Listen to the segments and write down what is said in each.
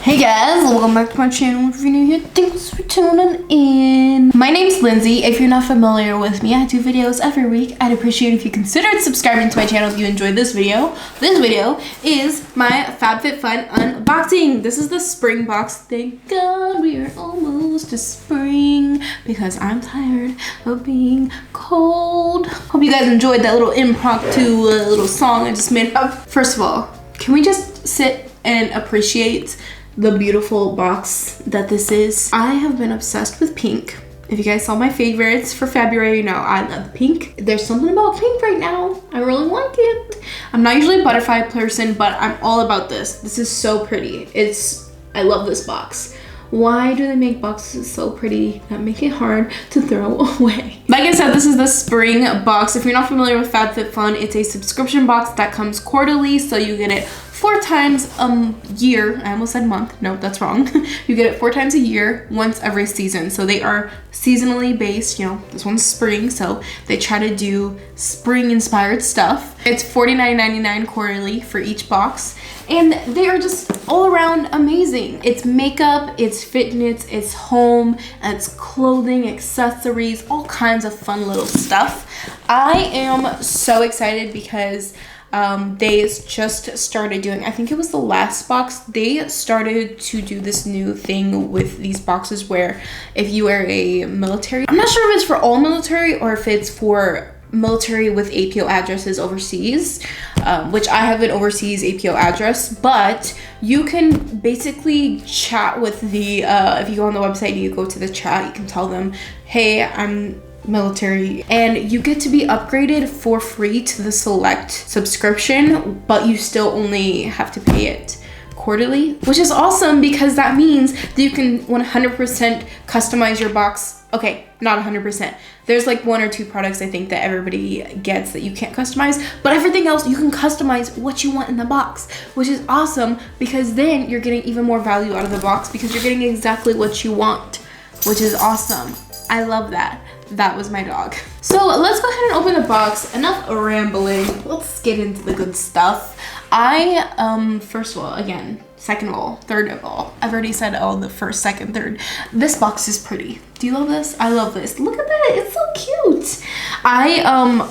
Hey guys, welcome back to my channel. If you're new here, thanks for tuning in. My name's Lindsay. If you're not familiar with me, I do videos every week. I'd appreciate if you considered subscribing to my channel if you enjoyed this video. This video is my FABFITFUN unboxing. This is the spring box. Thank God we are almost to spring because I'm tired of being cold. Hope you guys enjoyed that little impromptu little song I just made up. First of all, can we just sit and appreciate the beautiful box that this is? I have been obsessed with pink. If you guys saw my favorites for February, you know I love pink. There's something about pink right now. I really like it. I'm not usually a butterfly person, but I'm all about this. This is so pretty. I love this box. Why do they make boxes so pretty that make it hard to throw away? Like I said, this is the spring box. If you're not familiar with FABFITFUN, it's a subscription box that comes quarterly, so you get it 4 times a year. I almost said month. No, that's wrong. You get it 4 times a year, once every season. So they are seasonally based. You know, this one's spring, so they try to do spring inspired stuff. It's $49.99 quarterly for each box. And they are just all around amazing. It's makeup, it's fitness, it's home, it's clothing, accessories, all kinds of fun little stuff. I am so excited because they just started doing, I think it was the last box, they started to do this new thing with these boxes where if you are a military, I'm not sure if it's for all military or if it's for military with APO addresses overseas, which I have an overseas APO address, but you can basically chat with the, if you go on the website and you go to the chat, you can tell them, hey, I'm military, and you get to be upgraded for free to the select subscription, but you still only have to pay it quarterly, which is awesome because that means that you can 100% customize your box. Okay, not 100%. There's like 1 or 2 products I think that everybody gets that you can't customize, but everything else you can customize what you want in the box, which is awesome because then you're getting even more value out of the box because you're getting exactly what you want, which is awesome. I love that. That was my dog. So let's go ahead and open the box. Enough rambling. Let's get into the good stuff. First of all, again, second of all, third of all, I've already said all the first, second, third. This box is pretty. Do you love this? I love this. Look at that. It's so cute. I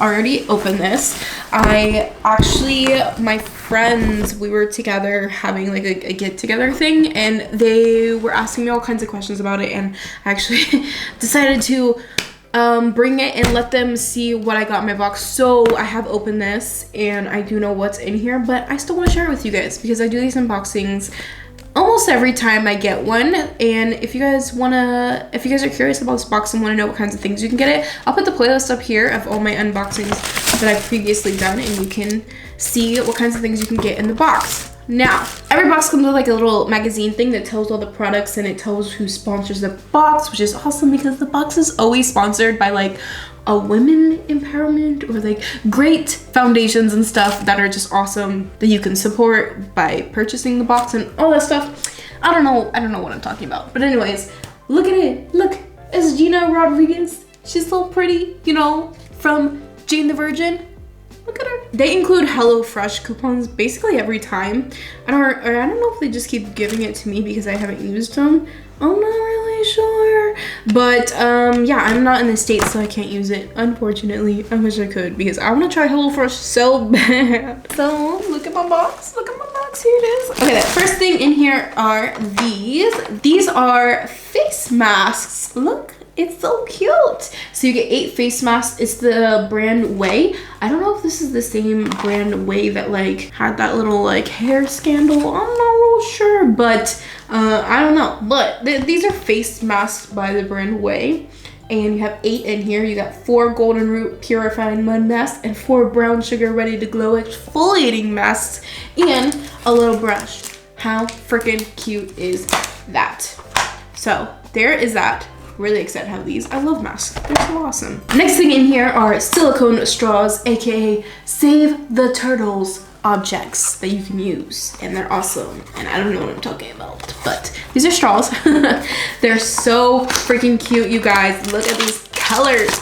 already opened this. My friends, we were together having like a get together thing, and they were asking me all kinds of questions about it, and I actually decided to bring it and let them see what I got in my box. So I have opened this and I do know what's in here, but I still want to share it with you guys because I do these unboxings almost every time I get one. And if you guys are curious about this box and want to know what kinds of things you can get it, I'll put the playlist up here of all my unboxings that I've previously done, and you can see what kinds of things you can get in the box. Now, every box comes with like a little magazine thing that tells all the products and it tells who sponsors the box, which is awesome because the box is always sponsored by like a women empowerment or like great foundations and stuff that are just awesome that you can support by purchasing the box and all that stuff. I don't know what I'm talking about. But anyways, look at it. Look, it's Gina Rodriguez. She's so pretty, you know, from Jane the Virgin. Look at her. They include HelloFresh coupons basically every time. I don't know if they just keep giving it to me because I haven't used them. I'm not really sure. But yeah, I'm not in the States, so I can't use it. Unfortunately, I wish I could because I want to try HelloFresh so bad. So look at my box. Look at my box. Here it is. Okay, the first thing in here are these. These are face masks. Look. It's so cute. So you get 8 face masks. It's the brand Way. I don't know if this is the same brand Way that like had that little like hair scandal. I'm not real sure, but I don't know. But these are face masks by the brand Way. And you have 8 in here. You got 4 golden root purifying mud masks and 4 brown sugar ready to glow exfoliating masks and a little brush. How freaking cute is that? So there is that. Really excited to have these. I love masks. They're so awesome. Next thing in here are silicone straws, aka Save the Turtles objects that you can use, and they're awesome. And I don't know what I'm talking about, but these are straws. They're so freaking cute, you guys. Look at these colors.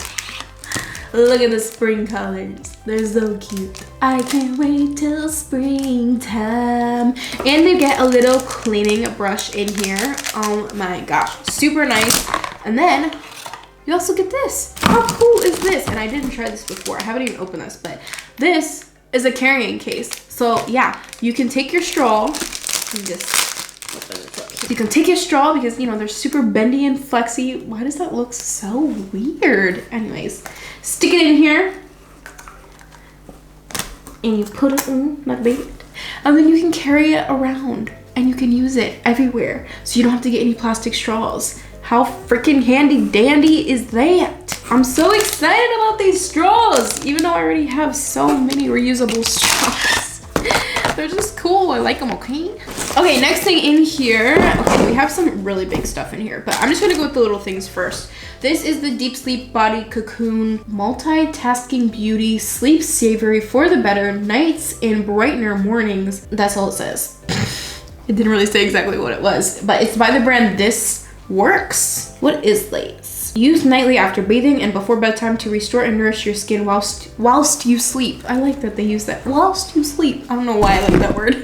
Look at the spring colors. They're so cute. I can't wait till springtime. And they get a little cleaning brush in here. Oh my gosh, super nice. And then you also get this. How cool is this? And I didn't try this before. I haven't even opened this, but this is a carrying case. So yeah, you can take your straw and just open this up. You can take your straw because, you know, they're super bendy and flexy. Why does that look so weird? Anyways, stick it in here and you put it in like that. And then you can carry it around and you can use it everywhere. So you don't have to get any plastic straws. How freaking handy dandy is that? I'm so excited about these straws, even though I already have so many reusable straws. They're just cool. I like them, okay? Okay, next thing in here. Okay, we have some really big stuff in here, but I'm just gonna go with the little things first. This is the Deep Sleep Body Cocoon Multitasking Beauty Sleep Savory for the Better Nights and Brightener Mornings. That's all it says. It didn't really say exactly what it was, but it's by the brand This Works. What is this? Use nightly after bathing and before bedtime to restore and nourish your skin whilst you sleep. I like that they use that. Whilst you sleep. I don't know why I like that word.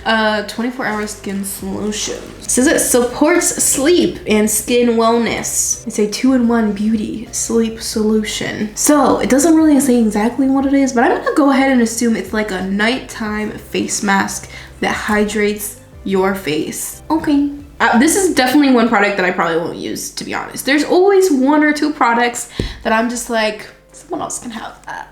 24-hour skin solution. It says it supports sleep and skin wellness. It's a 2-in-1 beauty sleep solution. So it doesn't really say exactly what it is, but I'm gonna go ahead and assume it's like a nighttime face mask that hydrates your face. Okay. This is definitely one product that I probably won't use, to be honest. There's always 1 or 2 products that I'm just like, someone else can have that.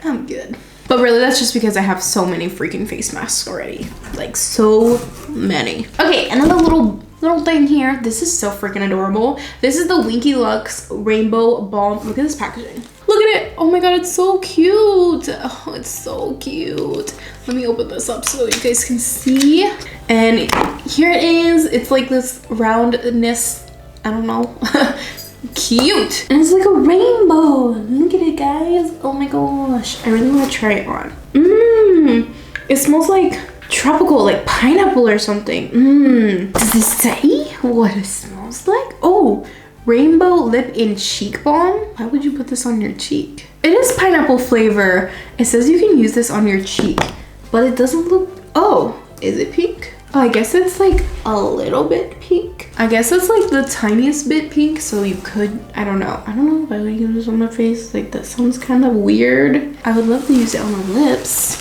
I'm good. But really, that's just because I have so many freaking face masks already. Like, so many. Okay, another little thing here. This is so freaking adorable. This is the Winky Lux Rainbow Balm. Look at this packaging. Look at it. Oh my god, it's so cute. Oh, it's so cute. Let me open this up so you guys can see. And here it is. It's like this roundness. I don't know. Cute. And it's like a rainbow. Look at it, guys. Oh my gosh. I really want to try it on. It smells like tropical, like pineapple or something. Does this say what it smells like? Oh, Rainbow Lip and Cheek Balm. Why would you put this on your cheek? It is pineapple flavor. It says you can use this on your cheek, but it doesn't look, oh, is it pink? Oh, I guess it's like a little bit pink. I guess it's like the tiniest bit pink, so you could, I don't know if I would use this on my face. Like, that sounds kind of weird. I would love to use it on my lips.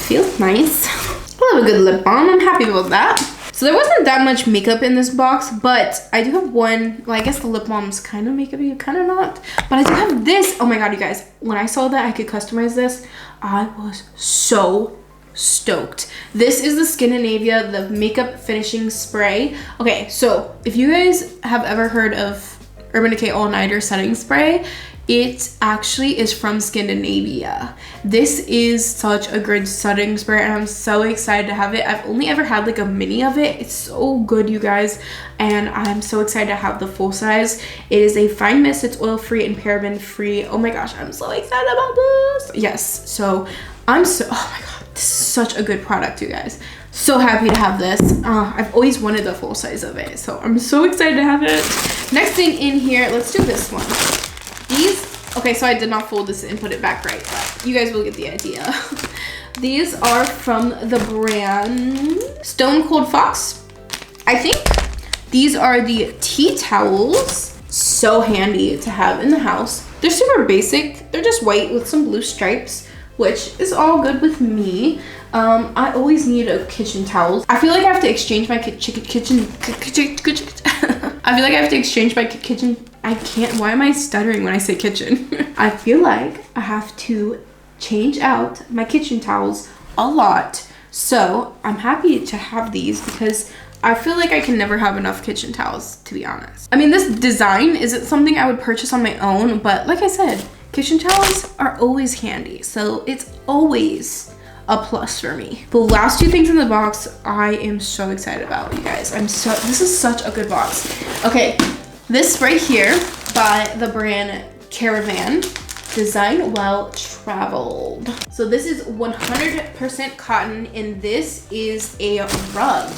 Feels nice. I love a good lip balm. I'm happy with that. So there wasn't that much makeup in this box, but I do have one. Well, I guess the lip balm's kind of makeup-y, kind of not. But I do have this. Oh my god, you guys. When I saw that I could customize this, I was so stoked. This is the Scandinavia, the makeup finishing spray. Okay, so if you guys have ever heard of Urban Decay All Nighter setting spray, it actually is from Scandinavia. This is such a good setting spray and I'm so excited to have it. I've only ever had like a mini of it. It's so good, you guys, and I'm so excited to have the full size. It is a fine mist. It's oil free and paraben free. Oh my gosh, I'm so excited about this. Yes, so I'm so, oh my god, this is such a good product, you guys. So happy to have this. I've always wanted the full size of it, so I'm so excited to have it. Next thing in here, let's do this one. These, okay, so I did not fold this and put it back right, but you guys will get the idea. These are from the brand Stone Cold Fox, I think. These are the tea towels. So handy to have in the house. They're super basic. They're just white with some blue stripes, which is all good with me. I always need a kitchen towel. I feel like I have to exchange my kitchen. I feel like I have to exchange my kitchen. I can't, why am I stuttering when I say kitchen? I feel like I have to change out my kitchen towels a lot. So I'm happy to have these because I feel like I can never have enough kitchen towels, to be honest. I mean, this design isn't something I would purchase on my own, but like I said, kitchen towels are always handy. So it's always a plus for me. The last 2 things in the box, I am so excited about, you guys. This is such a good box. Okay, this right here by the brand Caravan, Design Well Traveled. So this is 100% cotton and this is a rug.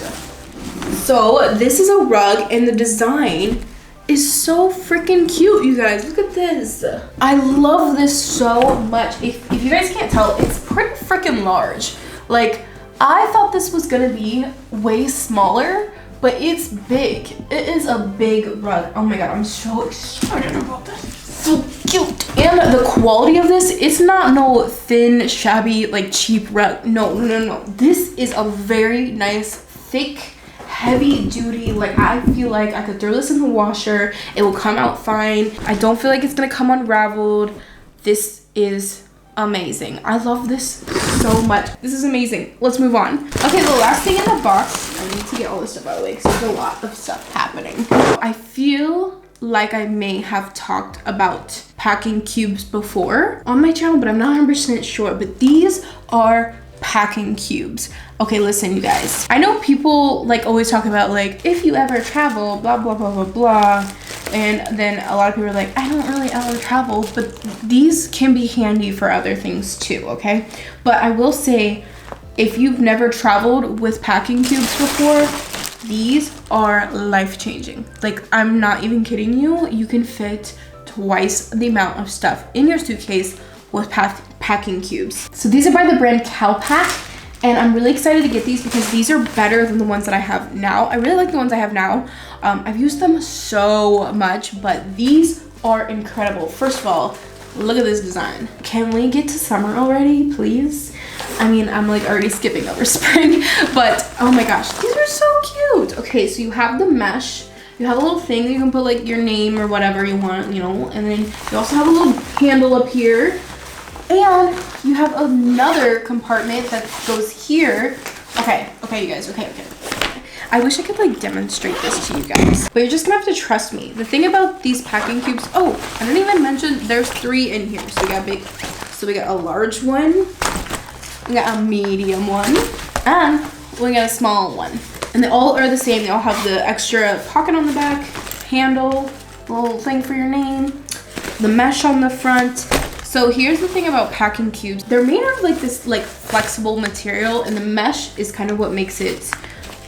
So this is a rug and the design is so freaking cute, you guys. Look at this. I love this so much. If you guys can't tell, it's pretty freaking large. Like, I thought this was gonna be way smaller, but it's big. It is a big rug. Oh my god, I'm so excited about this. So cute. And the quality of this, it's not no thin, shabby, like cheap rug. No. This is a very nice, thick, heavy duty. Like, I feel like I could throw this in the washer. It will come out fine. I don't feel like it's gonna come unraveled. This is amazing. I love this so much. This is amazing. Let's move on. Okay, the last thing in the box, I need to get all this stuff out of the way because there's a lot of stuff happening. I feel like I may have talked about packing cubes before on my channel, but I'm not 100% sure. But these are packing cubes. Okay, listen, you guys. I know people like always talk about like, if you ever travel, blah, blah, blah, blah, blah. And then a lot of people are like, I don't really ever travel, but these can be handy for other things too, okay? But I will say, if you've never traveled with packing cubes before, these are life-changing. Like, I'm not even kidding you. You can fit twice the amount of stuff in your suitcase with packing cubes. So these are by the brand Calpac. And I'm really excited to get these because these are better than the ones that I have now. I really like the ones I have now. I've used them so much, but these are incredible. First of all, look at this design. Can we get to summer already, please? I mean, I'm like already skipping over spring, but oh my gosh, these are so cute. Okay, so you have the mesh. You have a little thing that you can put like your name or whatever you want, you know, and then you also have a little handle up here. And you have another compartment that goes here. Okay, you guys, okay. I wish I could like demonstrate this to you guys, but you're just gonna have to trust me. The thing about these packing cubes, oh, I didn't even mention there's 3 in here. So we got we got a large one, we got a medium one, and we got a small one. And they all are the same. They all have the extra pocket on the back, handle, little thing for your name, the mesh on the front. So here's the thing about packing cubes. They're made out of like this like flexible material, and the mesh is kind of what makes it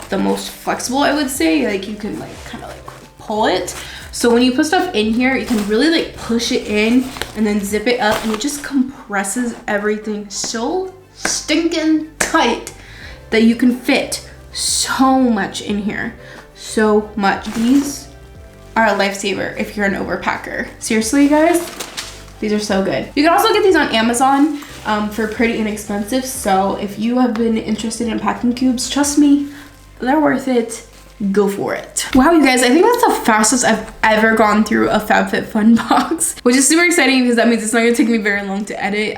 the most flexible, I would say. Like, you can like kind of like pull it. So when you put stuff in here, you can really like push it in and then zip it up, and it just compresses everything so stinking tight that you can fit so much in here. So much. These are a lifesaver if you're an overpacker. Seriously, you guys. These are so good. You can also get these on Amazon for pretty inexpensive. So if you have been interested in packing cubes, trust me, they're worth it. Go for it. Wow, you guys, I think that's the fastest I've ever gone through a FABFITFUN box, which is super exciting because that means it's not gonna take me very long to edit.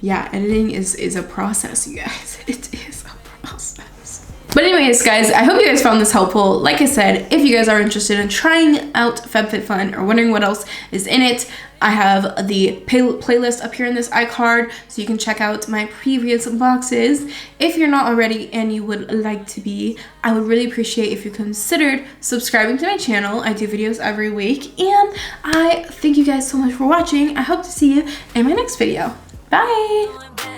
Yeah, editing is a process, you guys. It is a process. But anyways, guys, I hope you guys found this helpful. Like I said, if you guys are interested in trying out FABFITFUN or wondering what else is in it, I have the playlist up here in this iCard, so you can check out my previous boxes. If you're not already and you would like to be, I would really appreciate if you considered subscribing to my channel. I do videos every week, and I thank you guys so much for watching. I hope to see you in my next video. Bye!